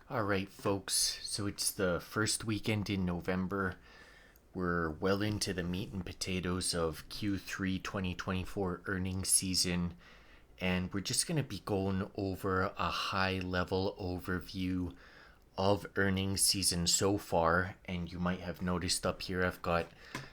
All right, folks. So it's the first weekend in November. We're well into the meat and potatoes of Q3 2024 earnings season. And we're just going to be going over a high level overview of earnings season so far. And you might have noticed up here I've got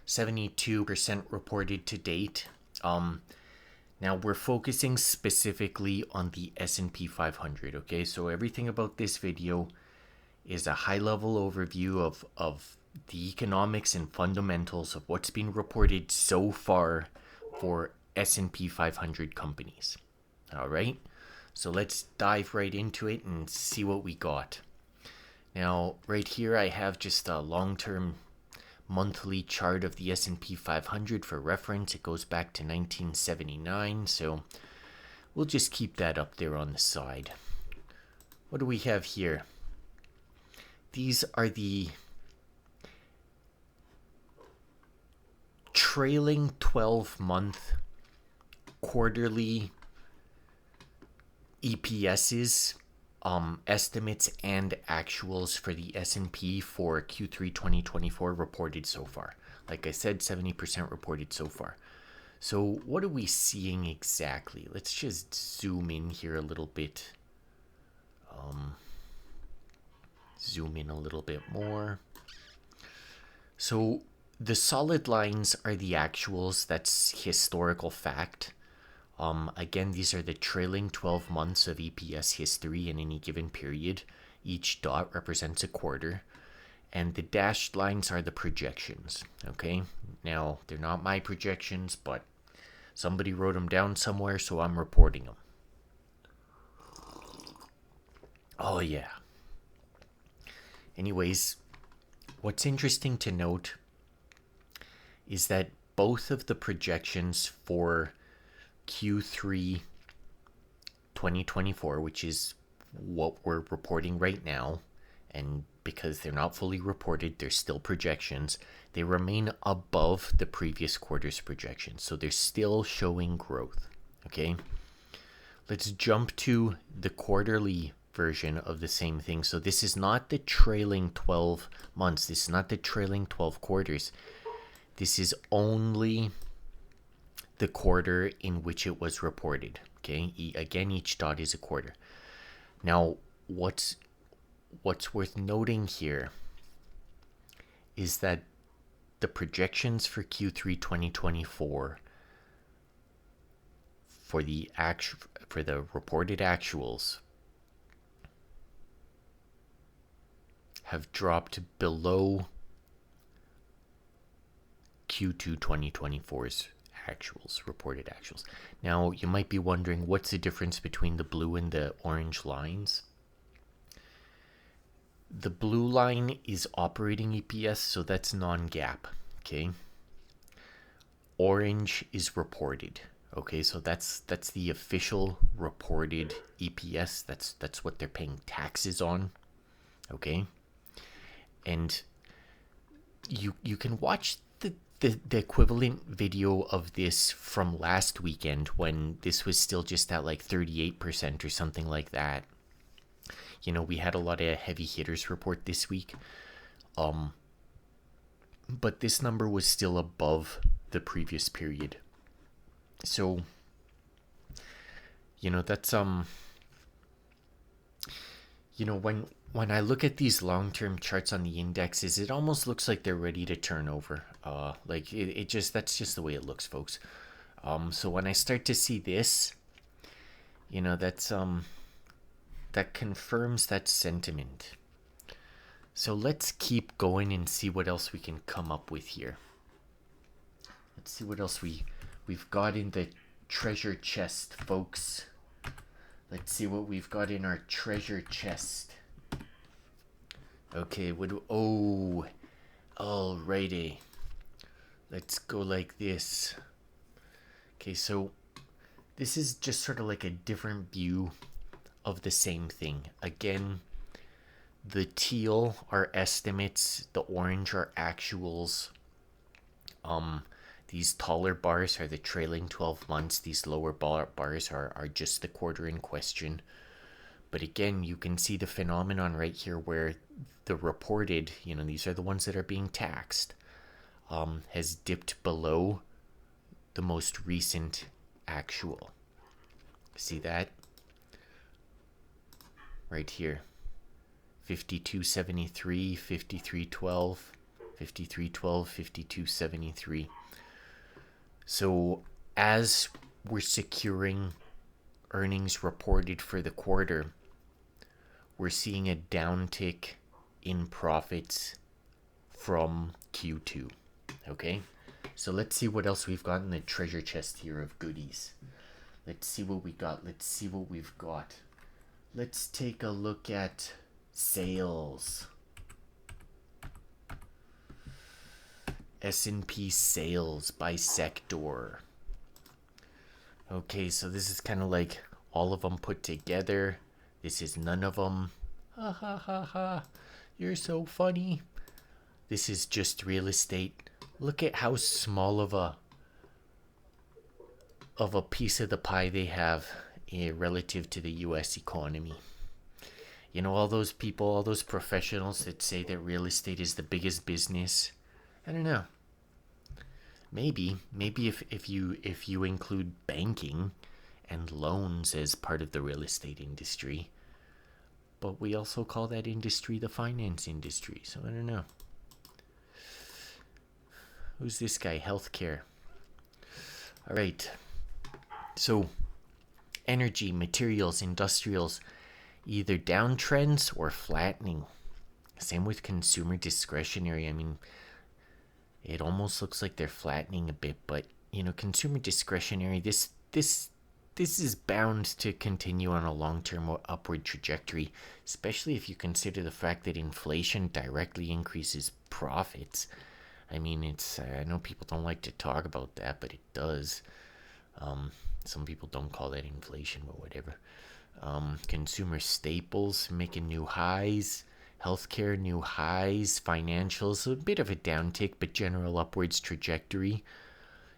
72% reported to date. Now we're focusing specifically on the S&P 500, okay? So everything about this video is a high-level overview of the economics and fundamentals of what's been reported so far for S&P 500 companies. All right? So let's dive right into it and see what we got. Now, right here I have just a long-term monthly chart of the S&P 500 for reference. It goes back to 1979, so we'll just keep that up there on the side. What do we have here? These are the trailing 12-month quarterly EPSs, estimates and actuals for the S&P for Q3 2024 reported so far. Like I said, 70% reported so far. So what are we seeing exactly? Let's just zoom in here a little bit. Zoom in a little bit more. So the solid lines are the actuals. That's historical fact. Again, these are the trailing 12 months of EPS history in any given period. Each dot represents a quarter. And the dashed lines are the projections. Okay? Now, they're not my projections, but somebody wrote them down somewhere, so I'm reporting them. Oh, yeah. Anyways, what's interesting to note is that both of the projections for Q3 2024, which is what we're reporting right now, and because they're not fully reported, they're still projections, they remain above the previous quarter's projections. So they're still showing growth. Okay? Let's jump to the quarterly version of the same thing. So this is not the trailing 12 months. This is not the trailing 12 quarters. This is only the quarter in which it was reported. Okay? Again, each dot is a quarter. Now, what's worth noting here is that the projections for Q3 2024 for the reported actuals have dropped below Q2 2024's reported actuals. Now, you might be wondering, what's the difference between the blue and the orange lines? The blue line is operating EPS, so that's non-GAAP, okay? Orange is reported. Okay, so that's the official reported EPS. That's what they're paying taxes on. Okay? And you can watch the equivalent video of this from last weekend when this was still just at like 38% or something like that. You know, we had a lot of heavy hitters report this week. But this number was still above the previous period. So, you know, that's you know, when I look at these long-term charts on the indexes, it almost looks like they're ready to turn over. Like it just, that's just the way it looks, folks. So when I start to see this, you know, that's that confirms that sentiment. So let's keep going and see what else we can come up with here. Let's see what else we've got in the treasure chest, folks. Let's see what we've got in our treasure chest. Okay, alrighty. Let's go like this. Okay, so this is just sort of like a different view of the same thing. Again, the teal are estimates, the orange are actuals. These taller bars are the trailing 12 months. These lower bars are just the quarter in question. But again, you can see the phenomenon right here where the reported, these are the ones that are being taxed, has dipped below the most recent actual. See that? Right here. 52.73, 53.12, 53.12, 52.73. So as we're securing earnings reported for the quarter, we're seeing a downtick in profits from Q2. Okay? So let's see what else we've got in the treasure chest here of goodies. Let's see what we got. Let's see what we've got. Let's take a look at sales. S&P sales by sector. Okay, so this is kind of like all of them put together. This is none of them. Ha ha ha ha. You're so funny. This is just real estate. Look at how small of a piece of the pie they have relative to the US economy. All those people, all those professionals that say that real estate is the biggest business. I don't know. Maybe if you include banking and loans as part of the real estate industry. But we also call that industry the finance industry. So I don't know. Who's this guy? Healthcare. All right. So energy, materials, industrials, either downtrends or flattening. Same with consumer discretionary. I mean, it almost looks like they're flattening a bit, but consumer discretionary, this is bound to continue on a long-term upward trajectory, especially if you consider the fact that inflation directly increases profits. I mean, I know people don't like to talk about that, but it does. Some people don't call that inflation, but whatever. Consumer staples making new highs. Healthcare, new highs. Financials, a bit of a downtick, but general upwards trajectory.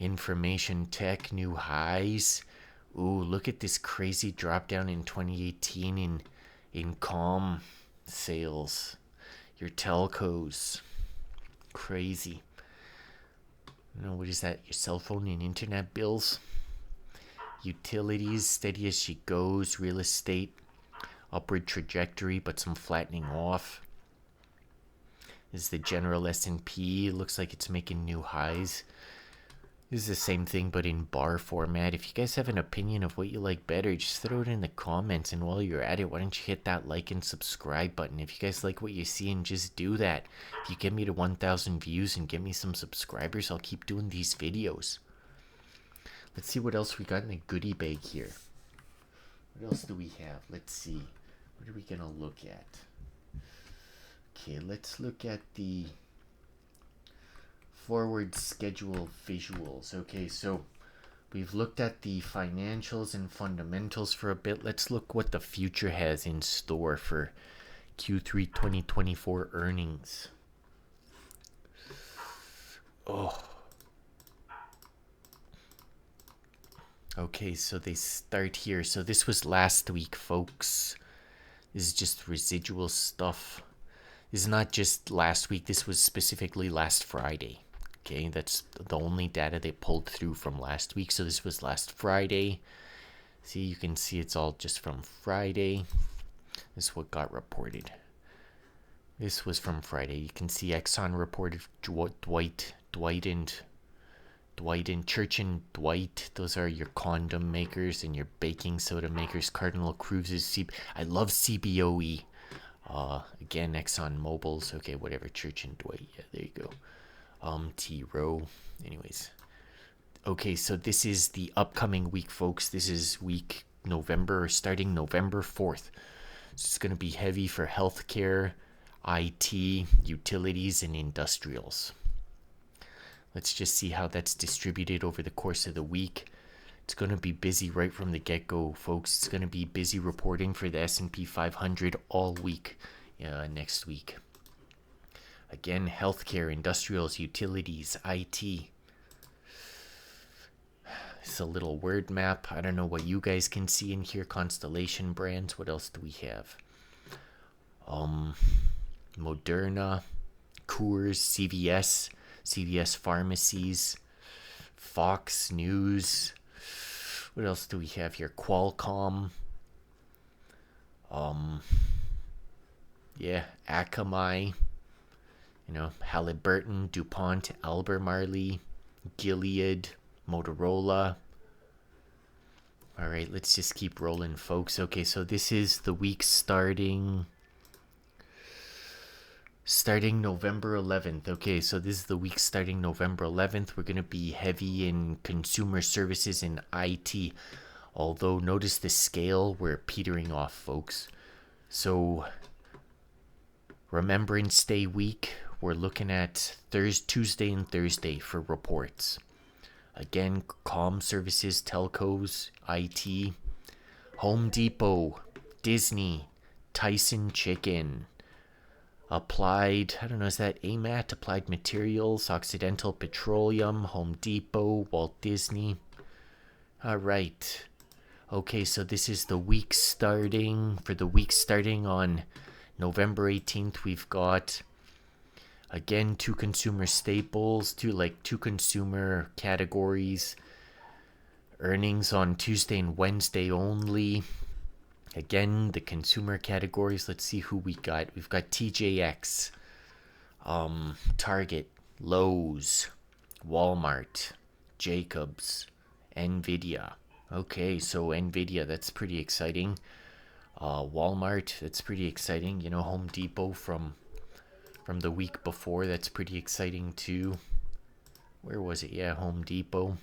Information tech, new highs. Ooh, look at this crazy drop down in 2018 in comm sales. Your telcos. Crazy. What is that? Your cell phone and internet bills? Utilities, steady as she goes. Real estate, upward trajectory, but some flattening off. This is the general S&P. Looks like it's making new highs. This is the same thing, but in bar format. If you guys have an opinion of what you like better, just throw it in the comments. And while you're at it, why don't you hit that like and subscribe button? If you guys like what you see, and just do that. If you get me to 1,000 views and get me some subscribers, I'll keep doing these videos. Let's see what else we got in the goodie bag here. What else do we have? Let's see. What are we going to look at? Okay, let's look at the forward schedule visuals. Okay, so we've looked at the financials and fundamentals for a bit. Let's look what the future has in store for Q3 2024 earnings. Oh. Okay, so they start here. So this was last week, folks. This is just residual stuff. This is not just last week. This was specifically last Friday. Okay, that's the only data they pulled through from last week. So this was last Friday. See, you can see it's all just from Friday. This is what got reported. This was from Friday. You can see Exxon reported Dwight and Church and Dwight. Those are your condom makers and your baking soda makers. Cardinal Cruises. I love CBOE. Again, Exxon Mobil's. Okay, whatever. Church and Dwight. Yeah, there you go. T Rowe. Anyways. Okay, so this is the upcoming week, folks. This is week starting November 4th. So it's going to be heavy for healthcare, IT, utilities, and industrials. Let's just see how that's distributed over the course of the week. It's going to be busy right from the get-go, folks. It's going to be busy reporting for the S&P 500 all week next week. Again, healthcare, industrials, utilities, IT. It's a little word map. I don't know what you guys can see in here. Constellation Brands. What else do we have? Moderna, Coors, CVS Pharmacies, Fox News. What else do we have here? Qualcomm. Akamai. Halliburton, DuPont, Albemarle, Gilead, Motorola. All right, let's just keep rolling, folks. Okay, so this is the week starting November 11th. Okay, so this is the week starting November 11th. We're going to be heavy in consumer services and IT. Although, notice the scale, we're petering off, folks. So, Remembrance Day week, we're looking at Tuesday and Thursday for reports. Again, comm services, telcos, IT, Home Depot, Disney, Tyson Chicken, Applied, I don't know, is that AMAT, Applied Materials, Occidental Petroleum, Home Depot, Walt Disney. All right. Okay, so this is the week starting. For the week starting on November 18th, we've got, again, two consumer staples, two consumer categories. Earnings on Tuesday and Wednesday only. Again, the consumer categories. Let's see who we got. We've got TJX, Target, Lowe's, Walmart, Jacobs, Nvidia. Okay, so Nvidia, that's pretty exciting. Walmart, that's pretty exciting. Home Depot from the week before, that's pretty exciting too. Where was it? Yeah, Home Depot.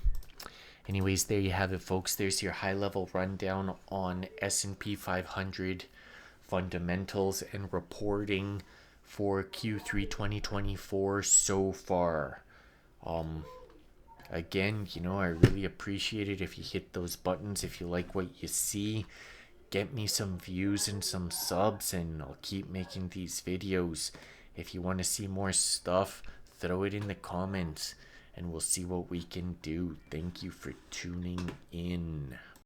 Anyways, there you have it, folks. There's your high-level rundown on S&P 500 fundamentals and reporting for Q3 2024 so far. Again, I really appreciate it if you hit those buttons. If you like what you see, get me some views and some subs, and I'll keep making these videos. If you want to see more stuff, throw it in the comments, and we'll see what we can do. Thank you for tuning in.